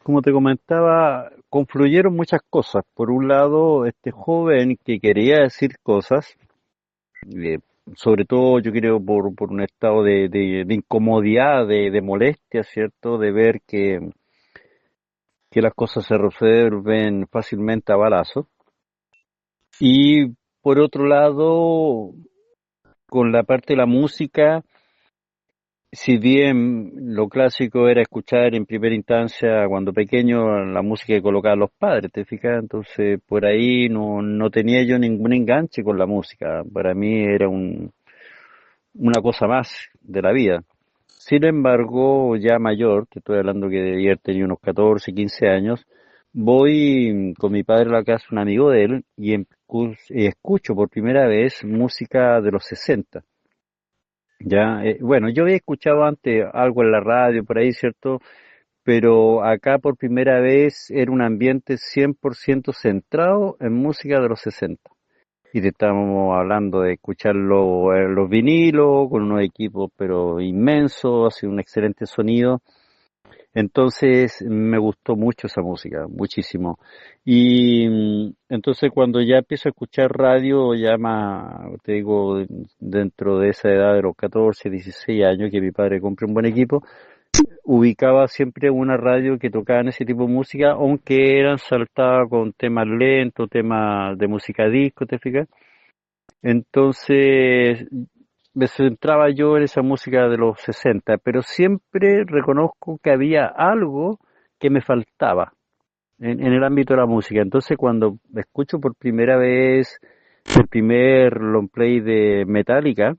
como te comentaba, confluyeron muchas cosas. Por un lado, este joven que quería decir cosas, eh, sobre todo yo creo por un estado de incomodidad, de molestia, ¿cierto? De ver que las cosas se resuelven fácilmente a balazos. Y por otro lado, con la parte de la música, si bien lo clásico era escuchar en primera instancia cuando pequeño la música que colocaban los padres, ¿te fijas? Entonces por ahí no tenía yo ningún enganche con la música. Para mí era una cosa más de la vida. Sin embargo, ya mayor, te estoy hablando que debía haber tenido unos 14, 15 años, voy con mi padre a la casa de un amigo de él y escucho por primera vez música de los 60. Ya, bueno, yo había escuchado antes algo en la radio por ahí, ¿cierto? Pero acá por primera vez era un ambiente 100% centrado en música de los 60. Y te estábamos hablando de escucharlo en los vinilos, con unos equipos pero inmensos, así un excelente sonido. Entonces me gustó mucho esa música, muchísimo. Y entonces cuando ya empiezo a escuchar radio, ya más, te digo, dentro de esa edad de los 14, 16 años, que mi padre compró un buen equipo, ubicaba siempre una radio que tocaban ese tipo de música, aunque eran saltadas con temas lentos, temas de música disco, ¿te fijas? Entonces me centraba yo en esa música de los 60, pero siempre reconozco que había algo que me faltaba en el ámbito de la música. Entonces cuando escucho por primera vez el primer long play de Metallica,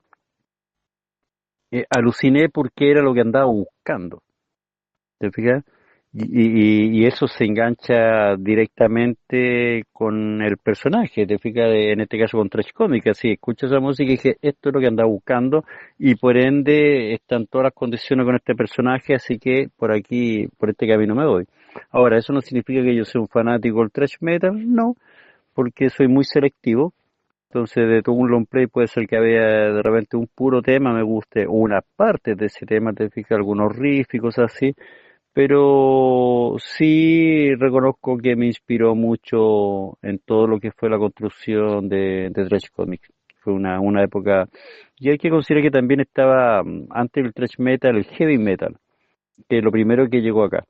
aluciné porque era lo que andaba buscando. ¿Te fijas? Y eso se engancha directamente con el personaje, te fijas, en este caso con Trash Comics, así, escucho esa música y dije, esto es lo que andaba buscando, y por ende están todas las condiciones con este personaje, así que por aquí, por este camino me voy. Ahora, ¿eso no significa que yo sea un fanático del thrash metal? No, porque soy muy selectivo, entonces de todo un long play puede ser que había de repente un puro tema, me guste una parte de ese tema, te fijas, algunos riffs y cosas así, pero sí reconozco que me inspiró mucho en todo lo que fue la construcción de Thrash Comics. Fue una época, y hay que considerar que también estaba antes del thrash metal, el heavy metal, que es lo primero que llegó acá.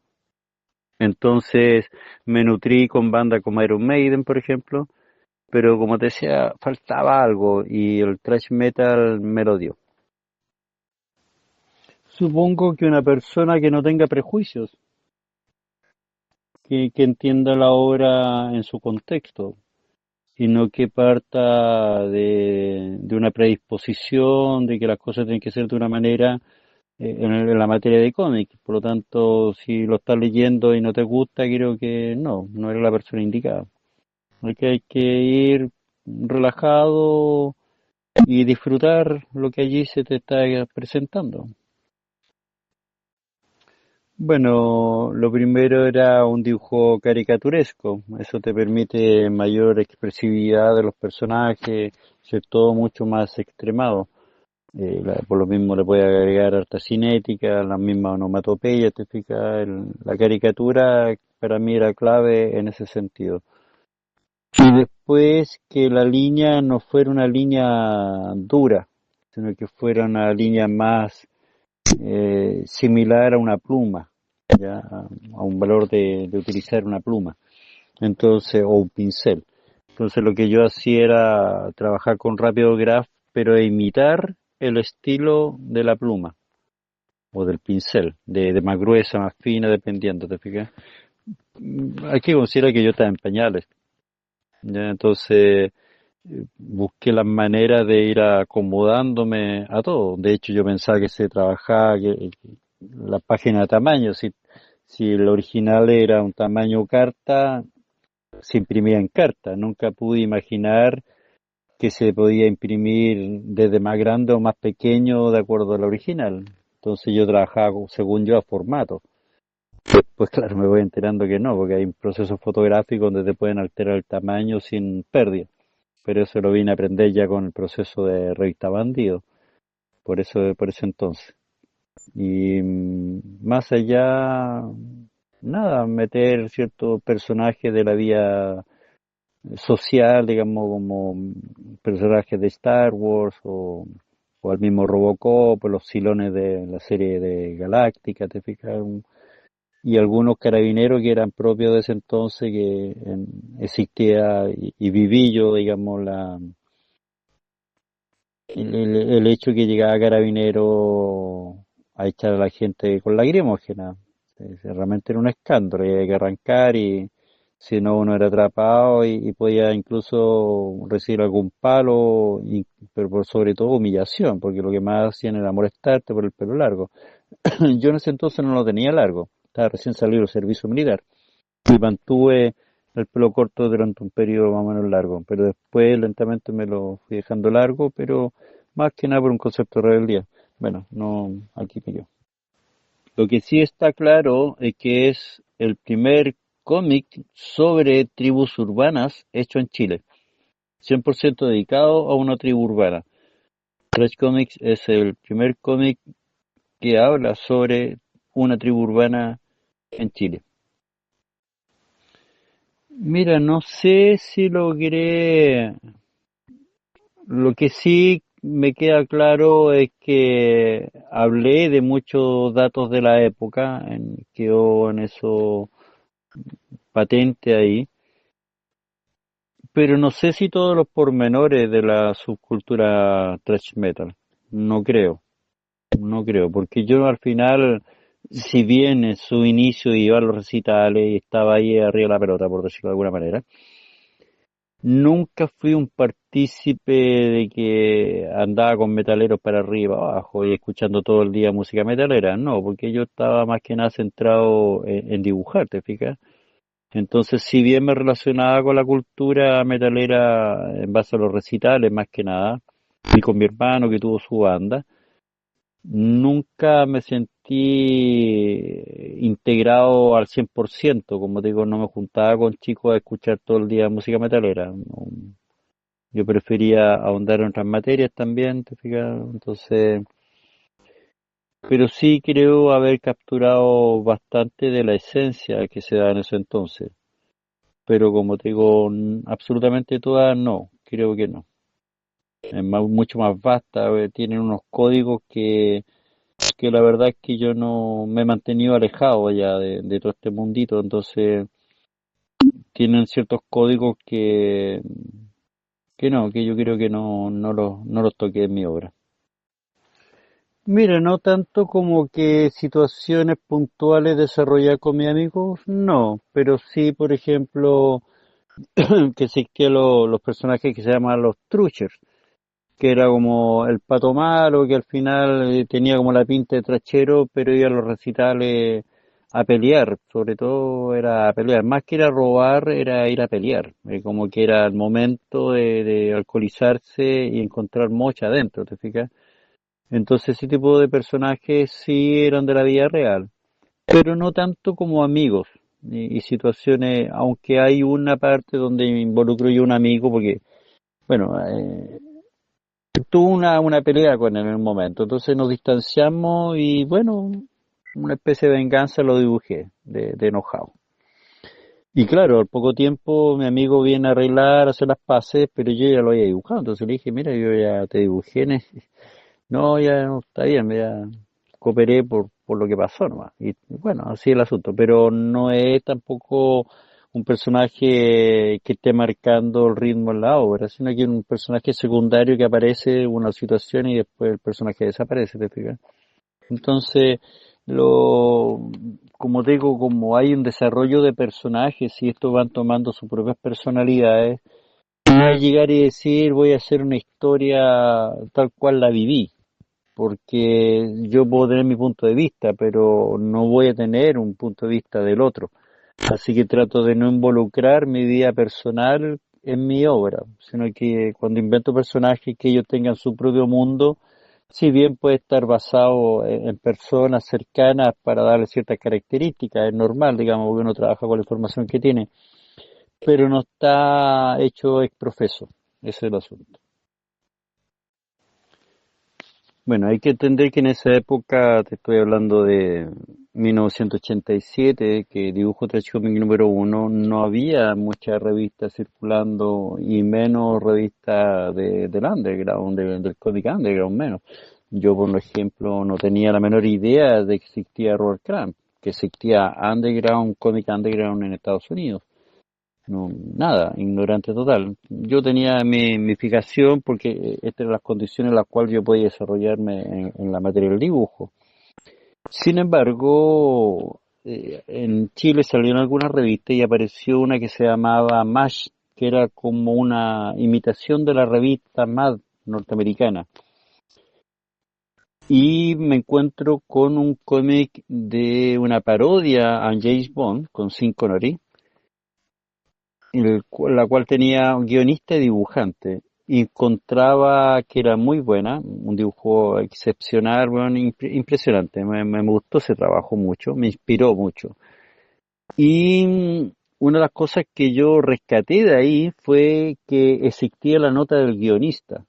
Entonces me nutrí con bandas como Iron Maiden, por ejemplo, pero como te decía, faltaba algo y el thrash metal me lo dio. Supongo que una persona que no tenga prejuicios, que entienda la obra en su contexto, sino que parta de una predisposición, de que las cosas tienen que ser de una manera en la materia de cómics. Por lo tanto, si lo estás leyendo y no te gusta, creo que no eres la persona indicada. Hay que ir relajado y disfrutar lo que allí se te está presentando. Bueno, lo primero era un dibujo caricaturesco. Eso te permite mayor expresividad de los personajes, ser todo mucho más extremado. Por lo mismo le puede agregar harta cinética, la misma onomatopeya, te fijas. La caricatura para mí era clave en ese sentido. Y después que la línea no fuera una línea dura, sino que fuera una línea más similar a una pluma, ya a un valor de utilizar una pluma, entonces, o un pincel. Entonces lo que yo hacía era trabajar con Rápido Graph, pero imitar el estilo de la pluma o del pincel, de más gruesa, más fina, dependiendo, ¿te fijas? Hay que considerar que yo estaba en pañales, ¿ya? Entonces busqué las maneras de ir acomodándome a todo. De hecho, yo pensaba que se trabajaba que la página de tamaño, si el original era un tamaño carta, se imprimía en carta. Nunca pude imaginar que se podía imprimir desde más grande o más pequeño de acuerdo al original. Entonces yo trabajaba según yo a formato. Pues claro, me voy enterando que no, porque hay un proceso fotográfico donde te pueden alterar el tamaño sin pérdida. Pero eso lo vine a aprender ya con el proceso de revista Bandido, por ese entonces. Y más allá, nada, nada, meter ciertos personajes de la vida social, digamos, como personajes de Star Wars o al mismo Robocop, o los Silones de la serie de Galáctica, ¿te fijas? Y algunos carabineros que eran propios de ese entonces, que existía y viví yo, digamos, el hecho que llegaba carabinero a echar a la gente con lacrimógena. Realmente era un escándalo, y había que arrancar y si no uno era atrapado y podía incluso recibir algún palo, pero por sobre todo humillación, porque lo que más hacían era molestarte por el pelo largo. Yo en ese entonces no lo tenía largo, estaba recién salido del servicio militar y mantuve el pelo corto durante un periodo más o menos largo, pero después lentamente me lo fui dejando largo, pero más que nada por un concepto de rebeldía. Bueno, no, aquí me yo. Lo que sí está claro es que es el primer cómic sobre tribus urbanas hecho en Chile, 100% dedicado a una tribu urbana. Trash Comics es el primer cómic que habla sobre una tribu urbana en Chile. Mira, no sé si logré. Lo que sí me queda claro es que hablé de muchos datos de la época, quedó en eso patente ahí, pero no sé si todos los pormenores de la subcultura thrash metal. No creo, no creo, porque yo al final, si bien en su inicio iba a los recitales y estaba ahí arriba de la pelota, por decirlo de alguna manera, nunca fui un partícipe de que andaba con metaleros para arriba, abajo y escuchando todo el día música metalera. No, porque yo estaba más que nada centrado en dibujar, ¿te fijas? Entonces, si bien me relacionaba con la cultura metalera en base a los recitales, más que nada, y con mi hermano que tuvo su banda, nunca me sentí integrado al 100%, como te digo, no me juntaba con chicos a escuchar todo el día música metalera. Yo prefería ahondar en otras materias también, ¿te fijas? Entonces, pero sí creo haber capturado bastante de la esencia que se da en ese entonces. Pero como te digo, absolutamente todas no, creo que no. Es mucho más vasta, tienen unos códigos que la verdad es que yo no me he mantenido alejado ya de todo este mundito, entonces tienen ciertos códigos que no, que yo creo que no los toqué en mi obra. Mira, no tanto como que situaciones puntuales desarrolladas con mis amigos, no, pero sí, por ejemplo, que existían los personajes que se llaman los truchers, que era como el pato malo, que al final tenía como la pinta de trachero, pero iba a los recitales a pelear, sobre todo era a pelear, más que ir a robar, era ir a pelear, como que era el momento de alcoholizarse y encontrar mocha adentro, ¿te fijas? Entonces ese tipo de personajes sí eran de la vida real, pero no tanto como amigos y situaciones, aunque hay una parte donde me involucro yo un amigo, porque, bueno, tuve una pelea con él en un momento, entonces nos distanciamos y bueno, una especie de venganza lo dibujé, de enojado. Y claro, al poco tiempo mi amigo viene a arreglar, a hacer las paces, pero yo ya lo había dibujado, entonces le dije, mira, yo ya te dibujé, no, ya no, está bien, ya cooperé por lo que pasó nomás. Y bueno, así es el asunto, pero no es tampoco un personaje que esté marcando el ritmo en la obra, sino que es un personaje secundario que aparece en una situación y después el personaje desaparece, ¿te fijas? Entonces, lo, como digo, como hay un desarrollo de personajes y estos van tomando sus propias personalidades, no es llegar y decir voy a hacer una historia tal cual la viví, porque yo puedo tener mi punto de vista, pero no voy a tener un punto de vista del otro. Así que trato de no involucrar mi vida personal en mi obra, sino que cuando invento personajes que ellos tengan su propio mundo, si bien puede estar basado en personas cercanas para darle ciertas características, es normal, digamos, que uno trabaja con la información que tiene, pero no está hecho ex profeso, ese es el asunto. Bueno, hay que entender que en esa época, te estoy hablando de 1987, que Dibujo Trash Comic número uno, no había muchas revistas circulando y menos revistas del underground, del cómic underground menos. Yo, por ejemplo, no tenía la menor idea de que existía Robert Crumb, que existía underground, cómic underground en Estados Unidos. No, nada, ignorante total. Yo tenía mi fijación porque estas eran las condiciones en las cuales yo podía desarrollarme en la materia del dibujo. Sin embargo, en Chile salieron algunas revistas y apareció una que se llamaba MASH, que era como una imitación de la revista Mad norteamericana. Y me encuentro con un cómic de una parodia a James Bond con Sean Connery, la cual tenía un guionista y dibujante. Y encontraba que era muy buena, un dibujo excepcional, bueno, impresionante. Me gustó ese trabajo mucho, me inspiró mucho. Y una de las cosas que yo rescaté de ahí fue que existía la nota del guionista.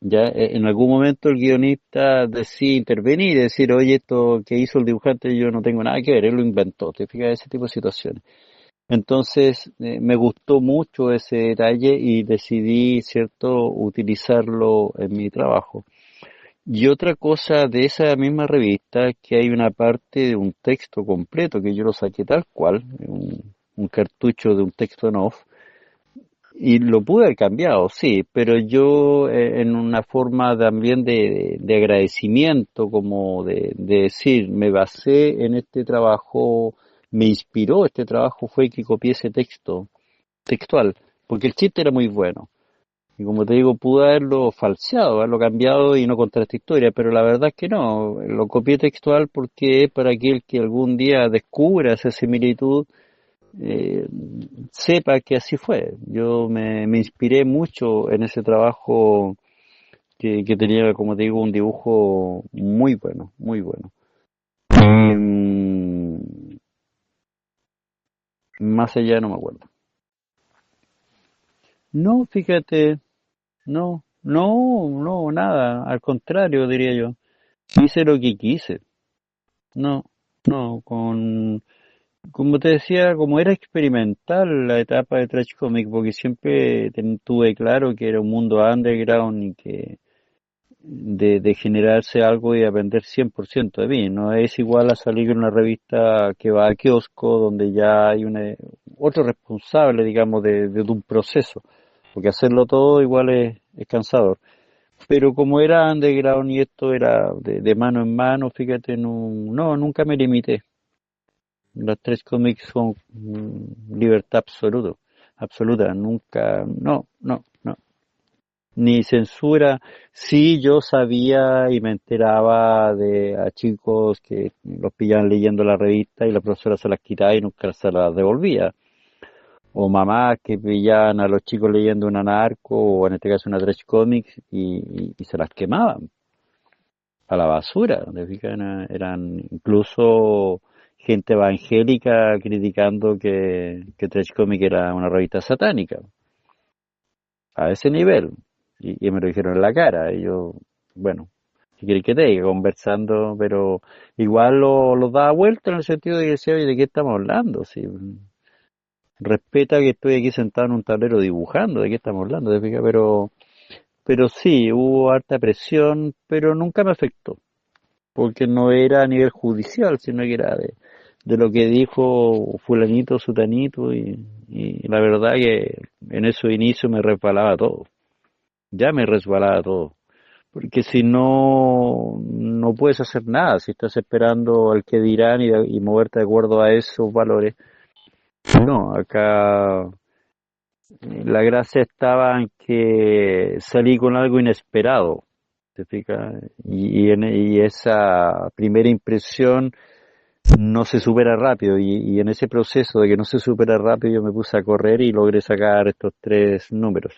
Ya en algún momento el guionista decide intervenir y decir, oye, esto que hizo el dibujante yo no tengo nada que ver, él lo inventó. ¿Te fijas? Ese tipo de situaciones. Entonces me gustó mucho ese detalle y decidí, cierto, utilizarlo en mi trabajo. Y otra cosa de esa misma revista, que hay una parte de un texto completo que yo lo saqué tal cual, un cartucho de un texto en off, y lo pude haber cambiado, sí, pero yo en una forma también de agradecimiento, como de decir, me basé en este trabajo, me inspiró este trabajo, fue que copié ese texto textual, porque el chiste era muy bueno. Y como te digo, pude haberlo falseado, haberlo cambiado y no contar esta historia, pero la verdad es que no, lo copié textual porque es para aquel que algún día descubra esa similitud, eh, sepa que así fue. Yo me inspiré mucho en ese trabajo que tenía, como te digo, un dibujo muy bueno, muy bueno. Más allá no me acuerdo. No, fíjate, no, nada, al contrario, diría yo. Hice lo que quise. No, no, como te decía, como era experimental la etapa de Trash Comic, porque siempre tuve claro que era un mundo underground y que de generarse algo y aprender 100% de mí. No es igual a salir en una revista que va a kiosco donde ya hay otro responsable, digamos, de un proceso, porque hacerlo todo igual es cansador. Pero como era underground y esto era de mano en mano, fíjate, no, nunca me limité. Los tres cómics son libertad absoluta, nunca, no. Ni censura. Sí, yo sabía y me enteraba de a chicos que los pillaban leyendo la revista y la profesora se las quitaba y nunca se las devolvía. O mamás que pillaban a los chicos leyendo una narco o en este caso una trash comics y se las quemaban a la basura. ¿Te fijas? Eran incluso gente evangélica criticando que Trash Comic era una revista satánica, a ese nivel. Y me lo dijeron en la cara. Y yo, bueno, si quieres que te diga, conversando, pero igual lo daba vuelta en el sentido de que decía, oye, ¿de qué estamos hablando? Si, respeta que estoy aquí sentado en un tablero dibujando, ¿de qué estamos hablando? ¿Te fijas? Pero sí, hubo harta presión, pero nunca me afectó porque no era a nivel judicial, sino que era de lo que dijo fulanito, sutanito, y la verdad que en esos inicios me resbalaba todo, ya me resbalaba todo, porque si no puedes hacer nada, si estás esperando al que dirán y moverte de acuerdo a esos valores, no, acá la gracia estaba en que salí con algo inesperado, ¿te fijas? Y esa primera impresión no se supera rápido y en ese proceso de que no se supera rápido yo me puse a correr y logré sacar estos tres números.